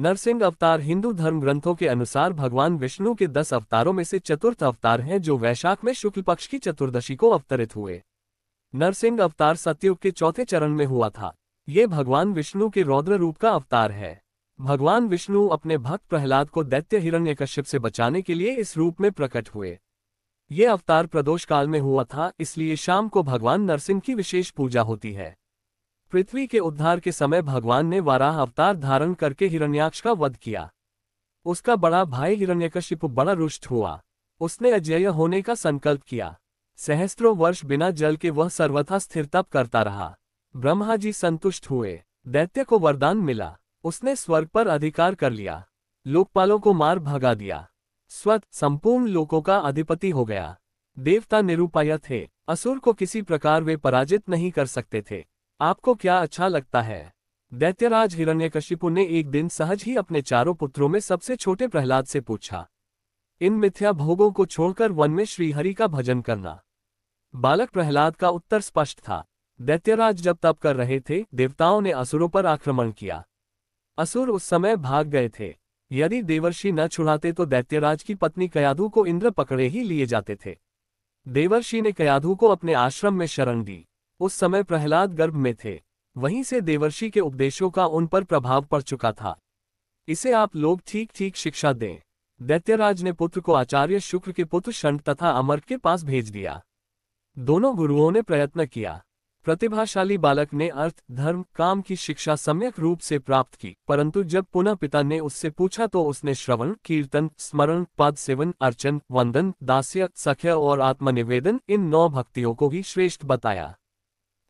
नरसिंह अवतार हिंदू धर्म ग्रंथों के अनुसार भगवान विष्णु के 10 अवतारों में से चतुर्थ अवतार हैं, जो वैशाख में शुक्ल पक्ष की चतुर्दशी को अवतरित हुए। नरसिंह अवतार सतयुग के चौथे चरण में हुआ था। ये भगवान विष्णु के रौद्र रूप का अवतार है। भगवान विष्णु अपने भक्त प्रहलाद को दैत्य हिरण्यकश्यप से बचाने के लिए इस रूप में प्रकट हुए। ये अवतार प्रदोष काल में हुआ था, इसलिए शाम को भगवान नरसिंह की विशेष पूजा होती है। पृथ्वी के उद्धार के समय भगवान ने वाराह अवतार धारण करके हिरण्याक्ष का वध किया। उसका बड़ा भाई हिरण्यकशिपु बड़ा रुष्ट हुआ। उसने अजेय होने का संकल्प किया। सहस्त्रों वर्ष बिना जल के वह सर्वथा स्थिर तप करता रहा। ब्रह्मा जी संतुष्ट हुए। दैत्य को वरदान मिला। उसने स्वर्ग पर अधिकार कर लिया। लोकपालों को मार भगा दिया। स्वत संपूर्ण लोकों का अधिपति हो गया। देवता निरुपाय थे। असुर को किसी प्रकार वे पराजित नहीं कर सकते थे। आपको क्या अच्छा लगता है? दैत्यराज हिरण्यकशिपु ने एक दिन सहज ही अपने चारों पुत्रों में सबसे छोटे प्रहलाद से पूछा, इन मिथ्या भोगों को छोड़कर वन में श्रीहरि का भजन करना। बालक प्रहलाद का उत्तर स्पष्ट था। दैत्यराज जब तप कर रहे थे, देवताओं ने असुरों पर आक्रमण किया। असुर उस समय भाग गए थे। यदि देवर्षि न छुड़ाते तो दैत्यराज की पत्नी कयाधु को इंद्र पकड़े ही लिए जाते थे। देवर्षि ने कयाधु को अपने आश्रम में शरण दी। उस समय प्रहलाद गर्भ में थे। वहीं से देवर्षि के उपदेशों का उन पर प्रभाव पड़ चुका था। इसे आप लोग ठीक ठीक शिक्षा दें। दैत्यराज ने पुत्र को आचार्य शुक्र के पुत्र शंड तथा अमर्क के पास भेज दिया। दोनों गुरुओं ने प्रयत्न किया। प्रतिभाशाली बालक ने अर्थ, धर्म, काम की शिक्षा सम्यक रूप से प्राप्त की, परंतु जब पुनः पिता ने उससे पूछा तो उसने श्रवण, कीर्तन, स्मरण, पद सेवन, अर्चन, वंदन, दास्य, सख्य और आत्मनिवेदन इन 9 भक्तियों को ही श्रेष्ठ बताया।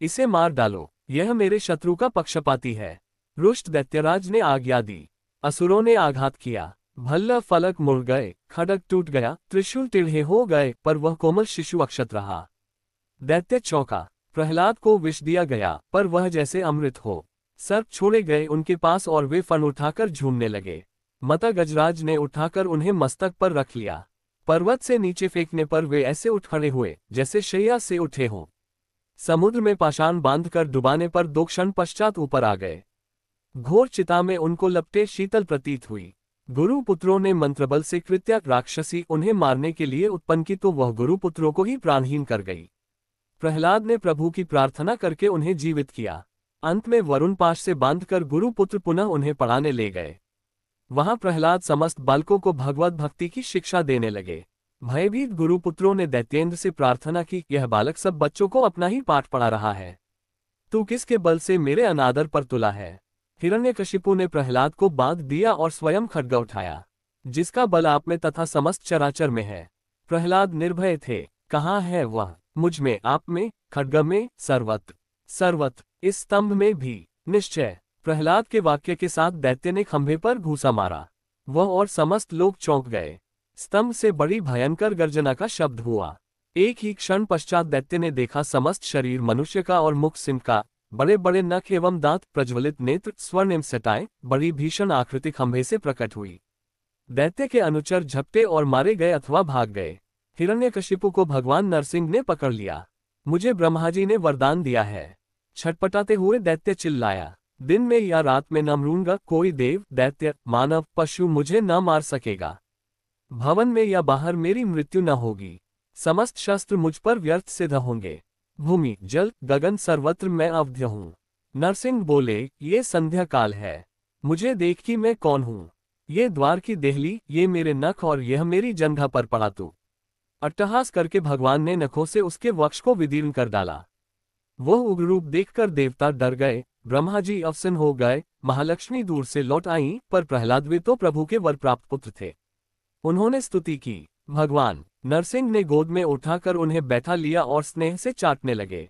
इसे मार डालो, यह मेरे शत्रु का पक्षपाती है। रुष्ट दैत्यराज ने आज्ञा दी। असुरों ने आघात किया। भल्ल फलक मुड़ गए, खड्ग टूट गया, त्रिशूल टेढ़े हो गए, पर वह कोमल शिशु अक्षत रहा। दैत्य चौंका। प्रहलाद को विष दिया गया, पर वह जैसे अमृत हो। सर्प छोड़े गए उनके पास और वे फन उठाकर झूमने लगे। मता गजराज ने उठाकर उन्हें मस्तक पर रख लिया। पर्वत से नीचे फेंकने पर वे ऐसे उठ खड़े हुए जैसे शैया से उठे हों। समुद्र में पाषाण बांधकर डुबाने पर 2 क्षण पश्चात ऊपर आ गए। घोर चिता में उनको लपटे शीतल प्रतीत हुई। गुरु पुत्रों ने मंत्रबल से कृत्या राक्षसी उन्हें मारने के लिए उत्पन्न की तो वह गुरु पुत्रों को ही प्राणहीन कर गई। प्रहलाद ने प्रभु की प्रार्थना करके उन्हें जीवित किया। अंत में वरुण पाश से बांधकर गुरु पुत्र पुनः उन्हें पढ़ाने ले गए। वहां प्रहलाद समस्त बालकों को भगवत भक्ति की शिक्षा देने लगे। भयभीत गुरुपुत्रों ने दैत्येंद्र से प्रार्थना की, यह बालक सब बच्चों को अपना ही पाठ पढ़ा रहा है। तू किसके बल से मेरे अनादर पर तुला है? हिरण्यकशिपु ने प्रहलाद को बांध दिया और स्वयं खड्ग उठाया, जिसका बल आप में तथा समस्त चराचर में है। प्रहलाद निर्भय थे। कहाँ है वह? मुझ में, आप में, खड्ग में, सर्वत्र। सर्वत्र, इस स्तंभ में भी। निश्चय। प्रहलाद के वाक्य के साथ दैत्य ने खंभे पर घूसा मारा। वह और समस्त लोग चौंक गए। स्तंभ से बड़ी भयंकर गर्जना का शब्द हुआ। एक ही क्षण पश्चात दैत्य ने देखा समस्त शरीर मनुष्य का और मुख सिंह का, बड़े बड़े नख एवं दांत, प्रज्वलित नेत्र, स्वर्णिम सटाएं, बड़ी भीषण आकृति खंभे से प्रकट हुई। दैत्य के अनुचर झपटे और मारे गए अथवा भाग गए। हिरण्यकशिपु को भगवान नरसिंह ने पकड़ लिया। मुझे ब्रह्माजी ने वरदान दिया है। छटपटाते हुए दैत्य चिल्लाया, दिन में या रात में न मरूंगा, कोई देव, दैत्य, मानव, पशु मुझे न मार सकेगा। भवन में या बाहर मेरी मृत्यु न होगी। समस्त शस्त्र मुझ पर व्यर्थ सिद्ध होंगे। भूमि, जल, गगन सर्वत्र मैं अवध्य हूँ। नरसिंह बोले, ये संध्या काल है। मुझे देख कि मैं कौन हूँ। ये द्वार की देहली, ये मेरे नख और यह मेरी जंघा पर पड़ा तू। अट्टहास करके भगवान ने नखों से उसके वक्ष को विदीर्ण कर डाला। वो उग्र रूप देखकर देवता डर गए। ब्रह्मा जी अवसन हो गए। महालक्ष्मी दूर से लौट आईं, पर प्रहलाद वे तो प्रभु के वर प्राप्त पुत्र थे। उन्होंने स्तुति की। भगवान नरसिंह ने गोद में उठाकर उन्हें बैठा लिया और स्नेह से चाटने लगे।